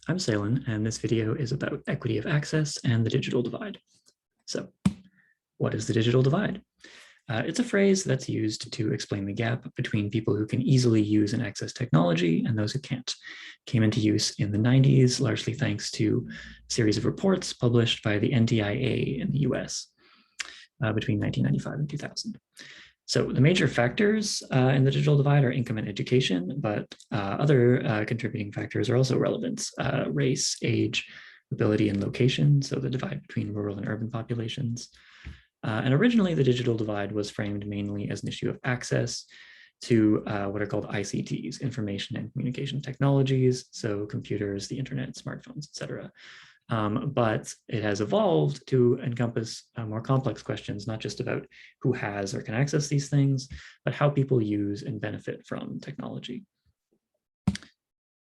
I'm Salen, and this video is about equity of access and the digital divide. So, what is the digital divide? It's a phrase that's used to explain the gap between people who can easily use and access technology and those who can't. It came into use in the 90s, largely thanks to a series of reports published by the NTIA in the US between 1995 and 2000. So the major factors in the digital divide are income and education, but other contributing factors are also relevant: race, age, ability, and location, so the divide between rural and urban populations. And originally, the digital divide was framed mainly as an issue of access to what are called ICTs, information and communication technologies, so computers, the internet, smartphones, etc. But it has evolved to encompass more complex questions, not just about who has or can access these things, but how people use and benefit from technology.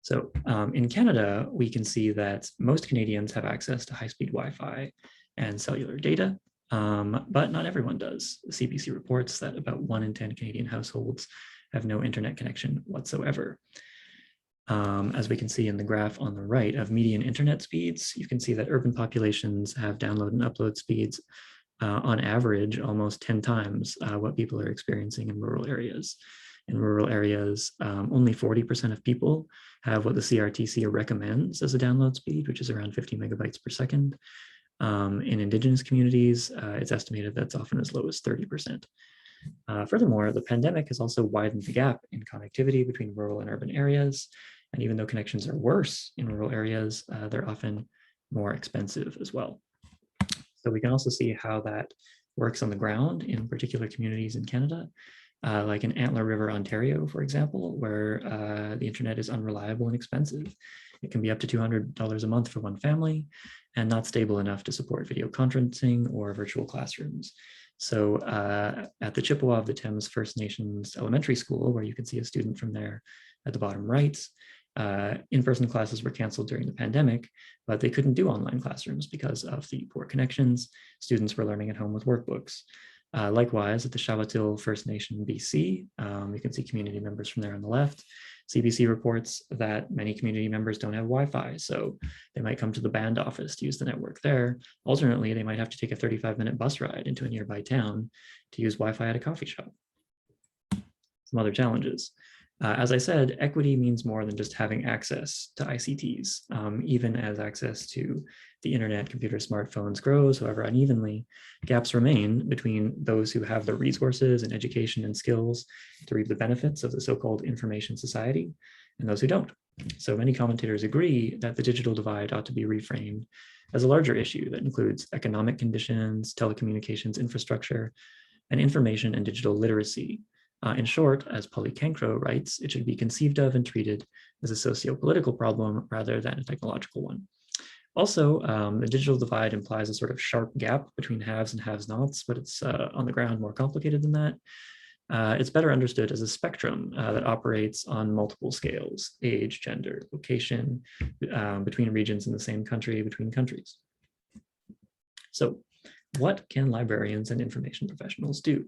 So in Canada, we can see that most Canadians have access to high-speed Wi-Fi and cellular data, but not everyone does. The CBC reports that about 1 in 10 Canadian households have no internet connection whatsoever. As we can see in the graph on the right of median internet speeds, you can see that urban populations have download and upload speeds on average almost 10 times what people are experiencing in rural areas. In rural areas, only 40% of people have what the CRTC recommends as a download speed, which is around 50 megabytes per second. In Indigenous communities, it's estimated that's often as low as 30%. Furthermore, the pandemic has also widened the gap in connectivity between rural and urban areas. And even though connections are worse in rural areas, they're often more expensive as well. So we can also see how that works on the ground in particular communities in Canada, like in Antler River, Ontario, for example, where the internet is unreliable and expensive. It can be up to $200 a month for one family and not stable enough to support video conferencing or virtual classrooms. So at the Chippewa of the Thames First Nations Elementary School, where you can see a student from there at the bottom right, in-person classes were canceled during the pandemic, but they couldn't do online classrooms because of the poor connections. Students were learning at home with workbooks. Likewise, at the Shawatil First Nation, BC, you can see community members from there on the left. CBC reports that many community members don't have Wi-Fi, so they might come to the band office to use the network there. Alternately, they might have to take a 35-minute bus ride into a nearby town to use Wi-Fi at a coffee shop. Some other challenges. As I said, equity means more than just having access to ICTs. Even as access to the internet, computers, smartphones grows, however unevenly, gaps remain between those who have the resources and education and skills to reap the benefits of the so-called information society and those who don't. So many commentators agree that the digital divide ought to be reframed as a larger issue that includes economic conditions, telecommunications infrastructure, and information and digital literacy. In short, as Polly Cancro writes, it should be conceived of and treated as a socio-political problem rather than a technological one. Also, the digital divide implies a sort of sharp gap between haves and have-nots, but it's on the ground more complicated than that. It's better understood as a spectrum that operates on multiple scales: age, gender, location, between regions in the same country, between countries. So, what can librarians and information professionals do?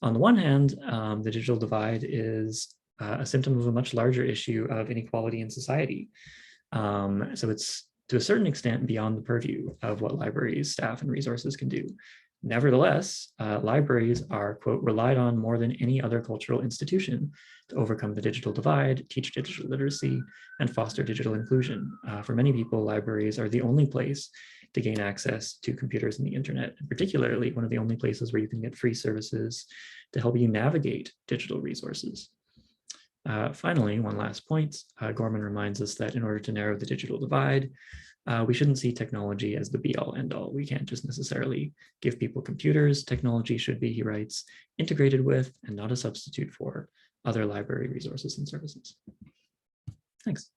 On the one hand, the digital divide is a symptom of a much larger issue of inequality in society. So it's to a certain extent beyond the purview of what libraries, staff, and resources can do. Nevertheless, libraries are, quote, relied on more than any other cultural institution to overcome the digital divide, teach digital literacy, and foster digital inclusion. For many people, libraries are the only place to gain access to computers and the internet, and particularly one of the only places where you can get free services to help you navigate digital resources. Finally, one last point, Gorman reminds us that in order to narrow the digital divide, we shouldn't see technology as the be-all end-all. We can't just necessarily give people computers. Technology should be, he writes, integrated with and not a substitute for other library resources and services. Thanks.